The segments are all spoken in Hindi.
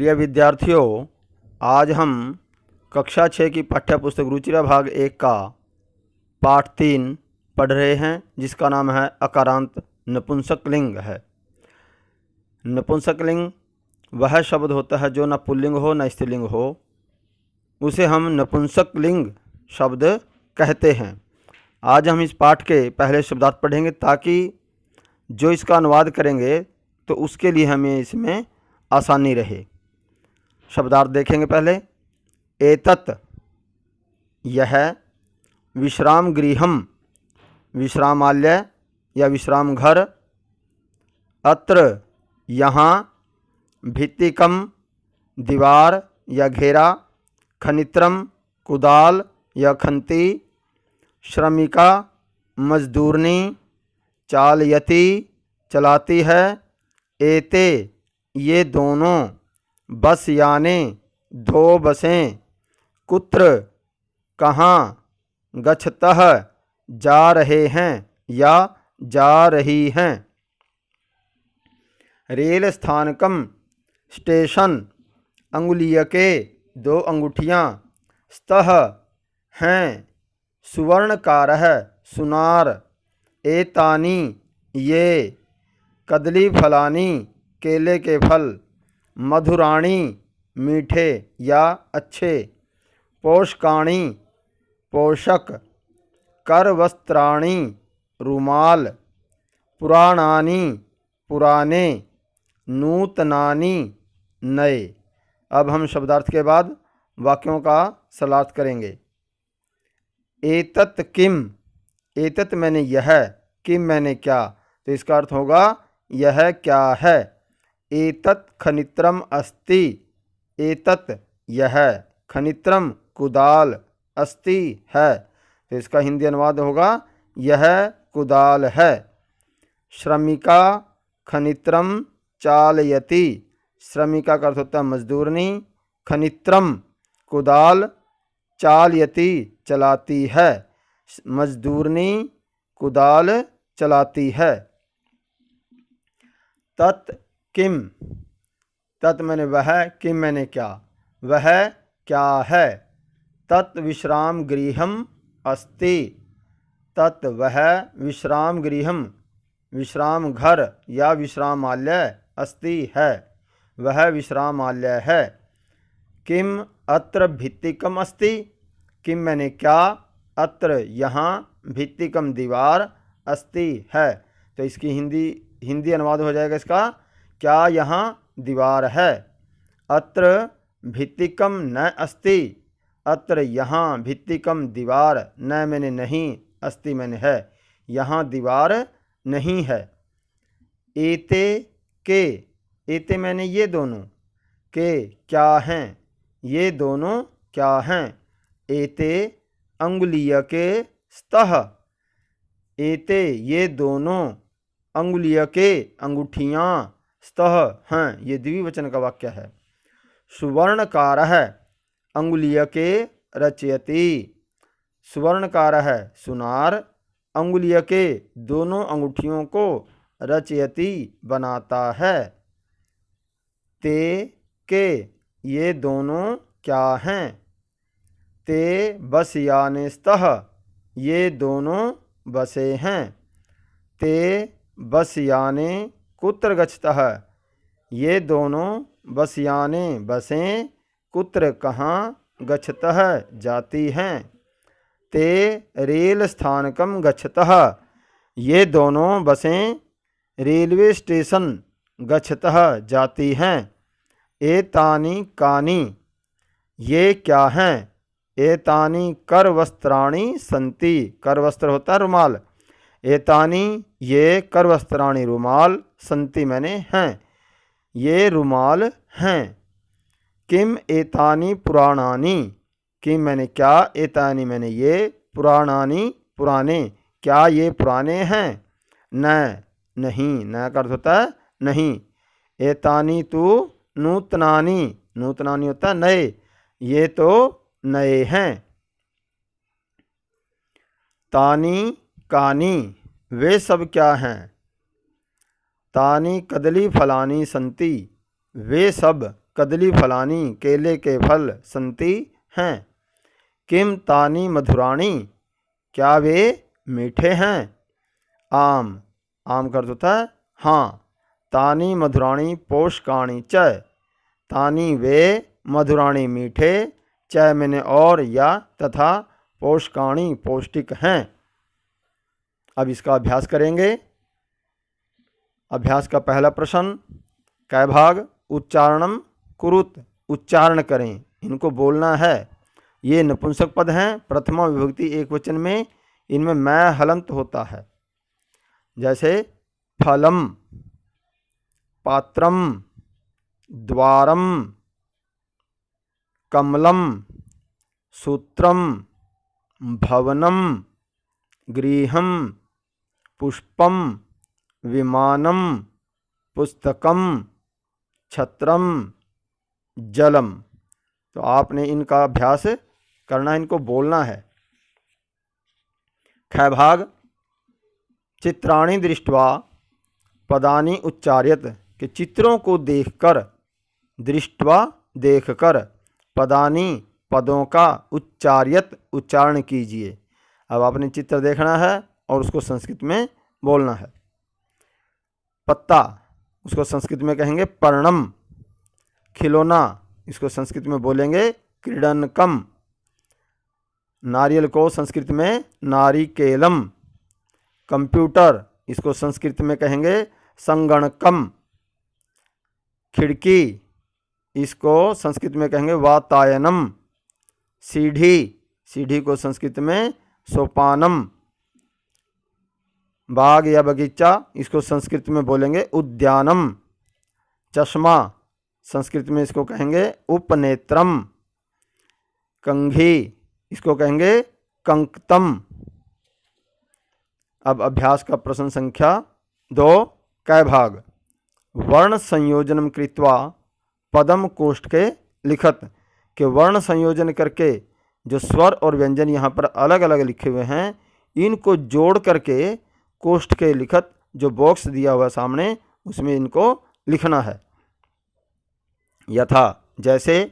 प्रिय विद्यार्थियों, आज हम कक्षा 6 की पाठ्यपुस्तक रुचिरा भाग 1 का पाठ 3 पढ़ रहे हैं, जिसका नाम है अकारांत नपुंसकलिंग है। नपुंसकलिंग वह शब्द होता है जो न पुल्लिंग हो न स्त्रीलिंग हो, उसे हम नपुंसकलिंग शब्द कहते हैं। आज हम इस पाठ के पहले शब्दार्थ पढ़ेंगे ताकि जो इसका अनुवाद करेंगे तो उसके लिए हमें इसमें आसानी रहे। शब्दार्थ देखेंगे पहले। एतत् यह, विश्राम गृहम विश्रामालय या विश्राम घर, अत्र यहाँ, भित्तिकम दीवार या घेरा, खनित्रम कुदाल या खंती, श्रमिका मजदूरनी, चालयति चलाती है, एते ये दोनों, बस याने दो बसें, कुत्र कहाँ, गच्छतः जा रहे हैं या जा रही हैं, रेल स्थानकम स्टेशन, अंगुलीयके दो अंगूठियाँ, स्तः हैं, सुवर्णकारः सुनार, एतानी ये, कदली फलानी केले के फल, मधुराणी मीठे या अच्छे, पोषकाणी पोषक, करवस्त्राणी रुमाल, पुराणानी पुराने, नूतनानी नए। अब हम शब्दार्थ के बाद वाक्यों का सलार्थ करेंगे। एतत् किम, एतत् मैंने यह, किम मैंने क्या, तो इसका अर्थ होगा यह क्या है। एतत् खनित्रम अस्ति, एतत् यह, खनित्रम कुदाल, अस्ति है, तो इसका हिंदी अनुवाद होगा यह कुदाल है। श्रमिका खनित्रम चालयति, श्रमिका का अर्थ होता है मजदूरनी, खनित्रम कुदाल, चालयति चलाती है, मजदूरनी कुदाल चलाती है। तत् किम, तत् मैंने वह, किम मैंने क्या, वह क्या है। तत् विश्राम गृहम अस्ति, तत् वह, विश्राम गृहम विश्राम घर या विश्रामालय, अस्ति है, वह विश्रामालय है। किम अत्र भित्तिकम अस्ति, किम मैंने क्या, अत्र यहाँ, भित्तिकम दीवार, अस्ति है, तो इसकी हिंदी अनुवाद हो जाएगा इसका, क्या यहाँ दीवार है। अत्र भित्तिकम न अस्ति, अत्र यहाँ भित्तिकम दीवार, न मैंने नहीं, अस्ति मैंने है, यहाँ दीवार नहीं है। एते के, एते मैंने ये दोनों, के क्या हैं, ये दोनों क्या हैं। एते अंगुलीयके स्तः, एते ये दोनों, अंगुलीयके अंगूठियाँ, स्तः हैं, ये द्विवचन का वाक्य है। सुवर्णकारः अंगुलीयके रचयति, सुवर्णकारः सुनार, अंगुलीयके दोनों अंगूठियों को, रचयति बनाता है। ते के ये दोनों क्या हैं। ते बस याने स्तः, ये दोनों बसें हैं। ते बस याने कुत्र गच्छतः, ये दोनों बस याने बसें, कुत्र कहाँ, गच्छतः जाती हैं। ते रेल स्थानकम गच्छतः, ये दोनों बसें रेलवे स्टेशन गच्छतः जाती हैं। एतानि कानि ये क्या हैं। एतानि करवस्त्राणि सन्ति, करवस्त्र होता है रुमाल, एतानि ये करवस्त्राणि रुमाल, सन्ति मैंने हैं, ये रुमाल हैं। किम एतानि पुराणानि, किम मैंने क्या, एतानि मैंने ये, पुराणानि पुराने, क्या ये पुराने हैं। न नहीं, न का अर्थ होता है नहीं। एतानि तु नूतनानि, नूतनानि होता है नए, ये तो नए हैं। तानि कानि वे सब क्या हैं। तानि कदली फलानी संति वे सब कदली फलानी, केले के फल संति हैं। किम तानी मधुराणी, क्या वे मीठे हैं। आम, आम का अर्थ होता है हाँ। तानी मधुराणी पोषकाणी च, तानी वे, मधुराणी मीठे, च मैंने और या तथा, पोषकाणी पौष्टिक हैं। अब इसका अभ्यास करेंगे। अभ्यास का पहला प्रश्न, कै भाग उच्चारणम कुरुत, उच्चारण करें, इनको बोलना है। ये नपुंसक पद हैं, प्रथमा विभक्ति एक वचन में, इनमें मैं हलंत होता है। जैसे फलम, पात्रम, द्वारम, कमलम, सूत्रम, भवनम, गृहम, पुष्पम, विमानम, पुस्तकम, छत्रम, जलम। तो आपने इनका अभ्यास करना, इनको बोलना है। ख भाग चित्राणि दृष्ट्वा पदानि उच्चार्यत, कि चित्रों को देखकर, दृष्ट्वा देखकर, पदानि पदों का, उच्चार्यत उच्चारण कीजिए। अब आपने चित्र देखना है और उसको संस्कृत में बोलना है। पत्ता, उसको संस्कृत में कहेंगे पर्णम। खिलौना, इसको संस्कृत में बोलेंगे क्रीडनकम। नारियल को संस्कृत में नारिकेलम। कंप्यूटर, इसको संस्कृत में कहेंगे संगणकम। खिड़की, इसको संस्कृत में कहेंगे वातायनम। सीढ़ी, सीढ़ी को संस्कृत में सोपानम। बाग या बगीचा, इसको संस्कृत में बोलेंगे उद्यानम। चश्मा, संस्कृत में इसको कहेंगे उपनेत्रम। कंघी, इसको कहेंगे कंक्तम। अब अभ्यास का प्रश्न संख्या 2, कै भाग वर्ण संयोजनम कृत्वा पदम कोष्ठके लिखत, के वर्ण संयोजन करके जो स्वर और व्यंजन यहाँ पर अलग अलग लिखे हुए हैं, इनको जोड़ करके कोष्ठ के लिखत, जो बॉक्स दिया हुआ सामने, उसमें इनको लिखना है। यथा, जैसे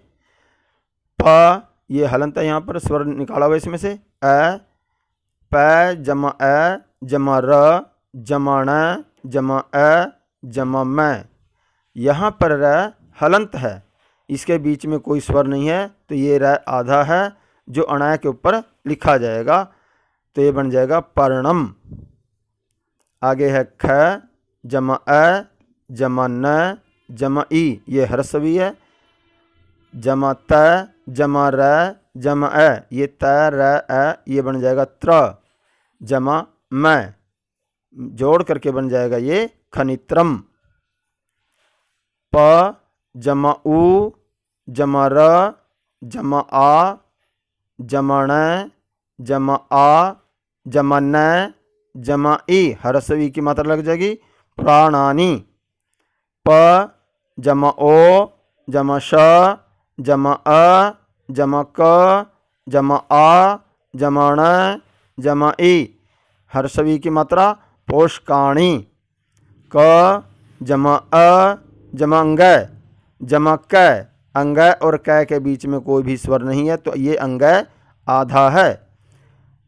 प, ये हलंत है, यहाँ पर स्वर निकाला हुआ इसमें से। अ, प जमा अ जमा र जमा ण जमा अ जमा मैं। यहाँ पर र हलंत है, इसके बीच में कोई स्वर नहीं है, तो ये र आधा है जो अणाय के ऊपर लिखा जाएगा, तो ये बन जाएगा पर्णम। आगे है ख जमा अ जमा न जमा ई, ये ह्रस्वी है। जमा त जमा र जमा अ, ये त र अ, ये बन जाएगा त्र। जमा मैं, जोड़ करके बन जाएगा ये खनित्रम। प जमा उ जमा र जमा आ जमा ण जमा आ जमा न जमा ई, ह्रस्वी की मात्रा लग जाएगी। प्राणानी। प जमा ओ जमा श जमा अ जमा क जमा आ जमा ण जमा ई, ह्रस्वी की मात्रा पोषकाणी। क जमा अ जमा अंग जमा क, अंग और क के बीच में कोई भी स्वर नहीं है, तो ये अंग आधा है।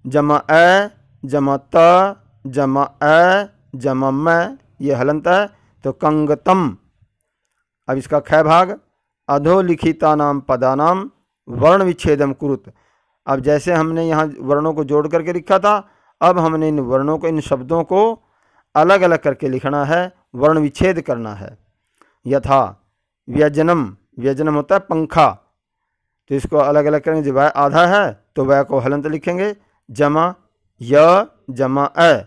जमा अ जमा त जमा अ जमा म, ये हलंत है, तो कंगतम। अब इसका ख भाग अधोलिखिता नाम पदानाम वर्ण विच्छेदम कुरुत। अब जैसे हमने यहाँ वर्णों को जोड़ करके लिखा था, अब हमने इन वर्णों को, इन शब्दों को अलग अलग करके लिखना है, वर्ण विच्छेद करना है। यथा व्यजनम, व्यजनम होता है पंखा, तो इसको अलग अलग करेंगे। जब वह आधा है तो वह को हलंत लिखेंगे। जमा य जमा अ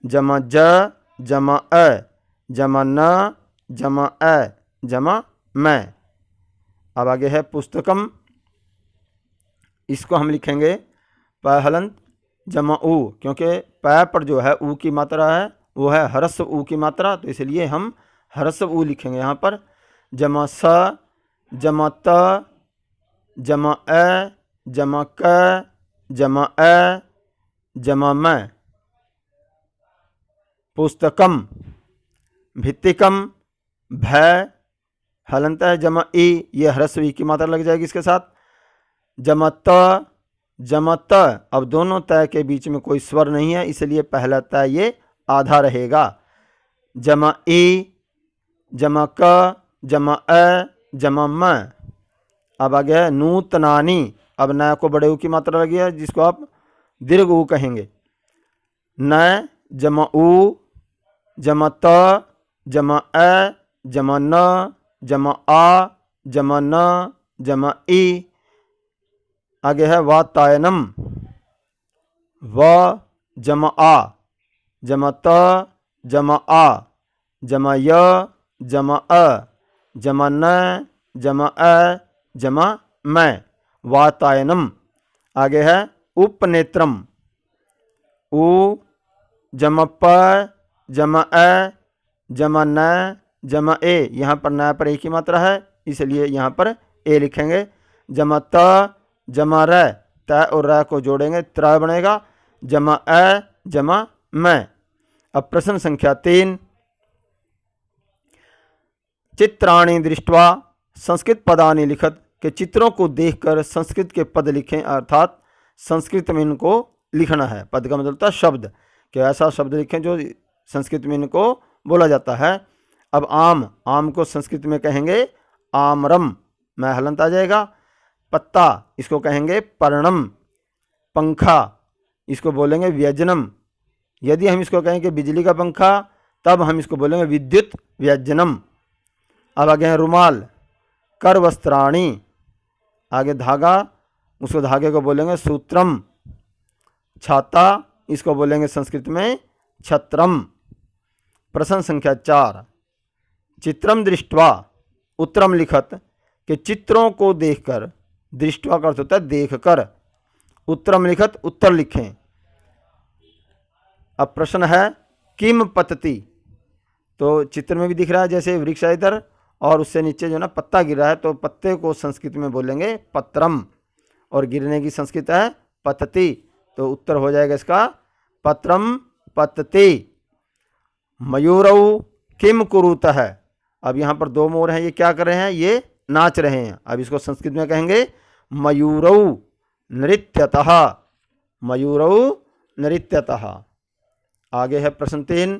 जमा ज जमा अ जमा न जमा अ जमा मैं। अब आगे है पुस्तकम, इसको हम लिखेंगे प हलंत जमा उ, क्योंकि प पर जो है उ की मात्रा है वो है ह्रस्व उ की मात्रा, तो इसलिए हम ह्रस्व उ लिखेंगे यहाँ पर। जमा स जमा त जमा अ जमा क जमा अ जमा मैं। पुस्तकम भित्तिकम भय हलंत है जमा ई, ये ह्रस्व ई की मात्रा लग जाएगी इसके साथ। जमा त, जमा त, अब दोनों तय के बीच में कोई स्वर नहीं है, इसलिए पहला तय ये आधा रहेगा। जमा ई, जमा क, जमा अ, जमा म। अब आ गया है नूतनानी, अब न को बड़े ऊ की मात्रा लगी है, जिसको आप दीर्घ ऊ कहेंगे। न जमा ऊ, जमा त, जमा अ, जमा न, जमा आ, जमा न, जमा ई। आगे है वातायनम, व जमा आ, जमा त, जमा आ, जमा य, जमा अ, जमा न, जमा अ, जमा मैं, वातायनम। आगे है उपनेत्रम, उ जमा प, जमा अ, जमा न, जमा ए। यहाँ पर न पर एक ही मात्रा है, इसलिए यहाँ पर ए लिखेंगे। जमा त, जमा र, त और र को जोड़ेंगे त्र बनेगा। जमा अ, जमा मैं। अब प्रश्न संख्या 3, चित्राणि दृष्ट्वा संस्कृत पदानि लिखत, के चित्रों को देखकर संस्कृत के पद लिखें, अर्थात संस्कृत में इनको लिखना है। पद का मतलब था शब्द, कि ऐसा शब्द लिखें जो संस्कृत में इनको बोला जाता है। अब आम, आम को संस्कृत में कहेंगे आमरम, मैं हलंत आ जाएगा। पत्ता, इसको कहेंगे पर्णम। पंखा, इसको बोलेंगे व्यजनम। यदि हम इसको कहें कि बिजली का पंखा, तब हम इसको बोलेंगे विद्युत व्यजनम। अब आगे हैं रुमाल, कर वस्त्राणी। आगे धागा, उसको धागे को बोलेंगे सूत्रम। छाता, इसको बोलेंगे संस्कृत में छत्रम। प्रश्न संख्या 4, चित्रम दृष्ट्वा उत्तरम लिखत, के चित्रों को देखकर, दृष्ट्वा का अर्थ होता है देखकर, उत्तरम लिखत उत्तर लिखें। अब प्रश्न है किम पतति, तो चित्र में भी दिख रहा है जैसे वृक्ष है इधर, और उससे नीचे जो ना पत्ता गिर रहा है, तो पत्ते को संस्कृत में बोलेंगे पत्रम, और गिरने की संस्कृत है पतति, तो उत्तर हो जाएगा इसका पत्रम पतति। मयूरौ किम कुरुत है, अब यहाँ पर दो मोर हैं, ये क्या कर रहे हैं, ये नाच रहे हैं। अब इसको संस्कृत में कहेंगे मयूरौ नृत्यतः, मयूरौ नृत्यतः। आगे है प्रश्न 3,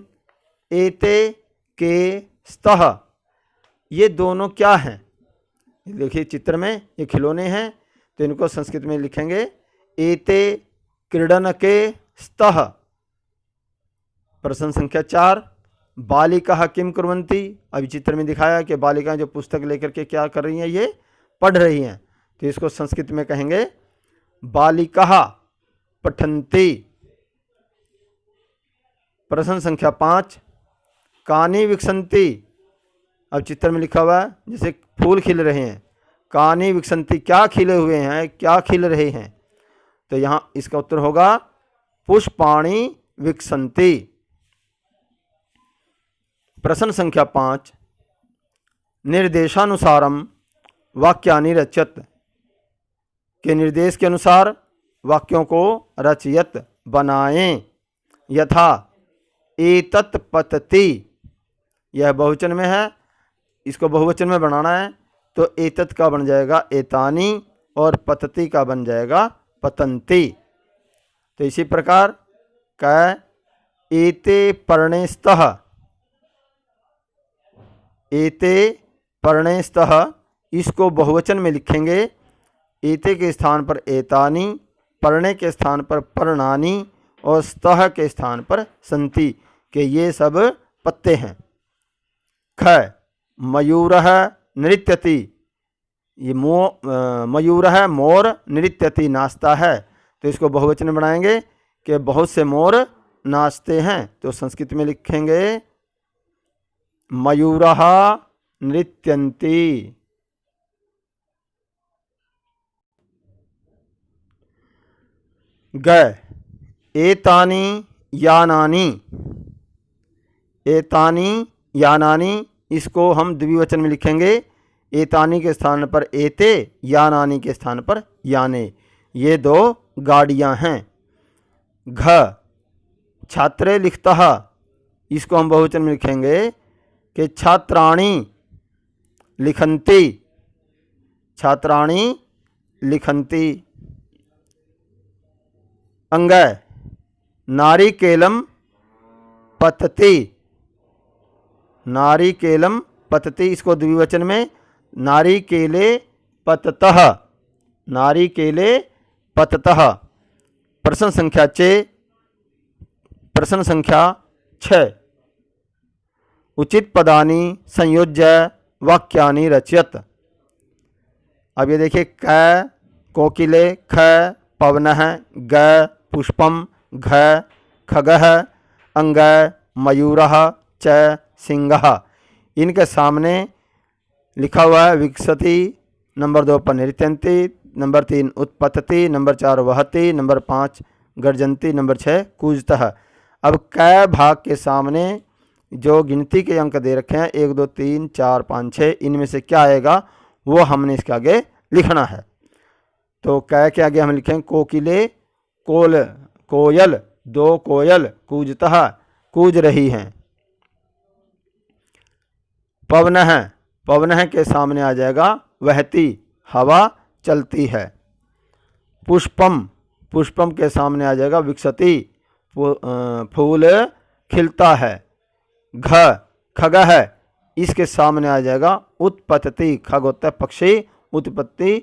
एते के स्तः, ये दोनों क्या हैं। देखिए चित्र में ये खिलौने हैं, तो इनको संस्कृत में लिखेंगे एते क्रीडन के स्तः। प्रश्न संख्या 4, बालिका किम कुर्वन्ति, अभी चित्र में दिखाया कि बालिकाएं जो पुस्तक लेकर के क्या कर रही हैं, ये पढ़ रही हैं, तो इसको संस्कृत में कहेंगे बालिका पठन्ति। प्रश्न संख्या 5, कानि विकसन्ति, अब चित्र में लिखा हुआ है जैसे फूल खिल रहे हैं, कानि विकसन्ति, क्या खिले हुए हैं, क्या खिल रहे हैं, तो यहाँ इसका उत्तर होगा पुष्पाणि विकसन्ति। प्रश्न संख्या 5, निर्देशानुसारम वाक्यानि रचयत, के निर्देश के अनुसार वाक्यों को रचयत बनाएं। यथा एतत् पतति, यह बहुवचन में है, इसको बहुवचन में बनाना है, तो एतत् का बन जाएगा एतानि, और पतति का बन जाएगा पतन्ति। तो इसी प्रकार क एते पर्णेस्तः, एते पर्णेस्तः, इसको बहुवचन में लिखेंगे, एते के स्थान पर एतानि, पर्णे के स्थान पर पर्णानि, और स्तः के स्थान पर सन्ति, के ये सब पत्ते हैं। ख मयूरः नृत्यति, ये मयूरः मोर नृत्यति नाचता है, तो इसको बहुवचन में बनाएंगे कि बहुत से मोर नाचते हैं, तो संस्कृत में लिखेंगे मयूरः नृत्यन्ति। ग एतानि यानानि, एतानि यानानि, इसको हम द्विवचन में लिखेंगे, एतानि के स्थान पर एते, यानानि के स्थान पर याने, ये दो गाड़ियां हैं। घ छात्रे लिखतः, इसको हम बहुवचन में लिखेंगे कि छात्राणि लिखन्ति, छात्राणि लिखन्ति। अंगै, नारिकेलम पतति, नारिकेलम पतति, इसको द्विवचन में नारिकेले पततः, नारिकेले पततः। प्रश्न संख्या 6, उचित पदानि संयोज्य वाक्यानि रचयत। अब ये देखिए, क कोकिले, ख पवनः, ग पुष्पम, घ खगः, अंग मयूरः, च सिंहः। इनके सामने लिखा हुआ है विकसति, नंबर 2 पर नृत्यन्ति, नंबर 3 उत्पतति, नंबर 4 वहति, नंबर 5 गर्जन्ति, नंबर 6 कूजतः। अब क भाग के सामने जो गिनती के अंक दे रखे हैं 1 2 3 4 5 6, इनमें से क्या आएगा वो हमने इसके आगे लिखना है। तो क के आगे हम लिखेंगे कोकिले, कोयल, 2 कोयल कूजतः, कूज रही हैं। पवनः, पवनः के सामने आ जाएगा वहती, हवा चलती है। पुष्पम, पुष्पम के सामने आ जाएगा विकसति, फूल खिलता है। घ खगः, इसके सामने आ जाएगा उत्पत्ति, खग होता है पक्षी, उत्पत्ति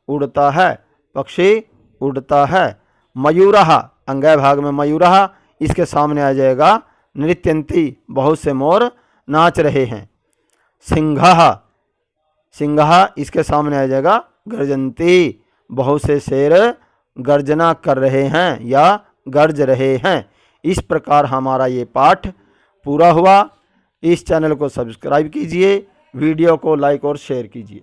उड़ता है, पक्षी उड़ता है। मयूरः, अंगय भाग में मयूरः, इसके सामने आ जाएगा नृत्यन्ति, बहुत से मोर नाच रहे हैं। सिंहः, सिंहः इसके सामने आ जाएगा गर्जन्ति, बहुत से शेर गर्जना कर रहे हैं या गर्ज रहे हैं। इस प्रकार हमारा ये पाठ पूरा हुआ। इस चैनल को सब्सक्राइब कीजिए, वीडियो को लाइक और शेयर कीजिए।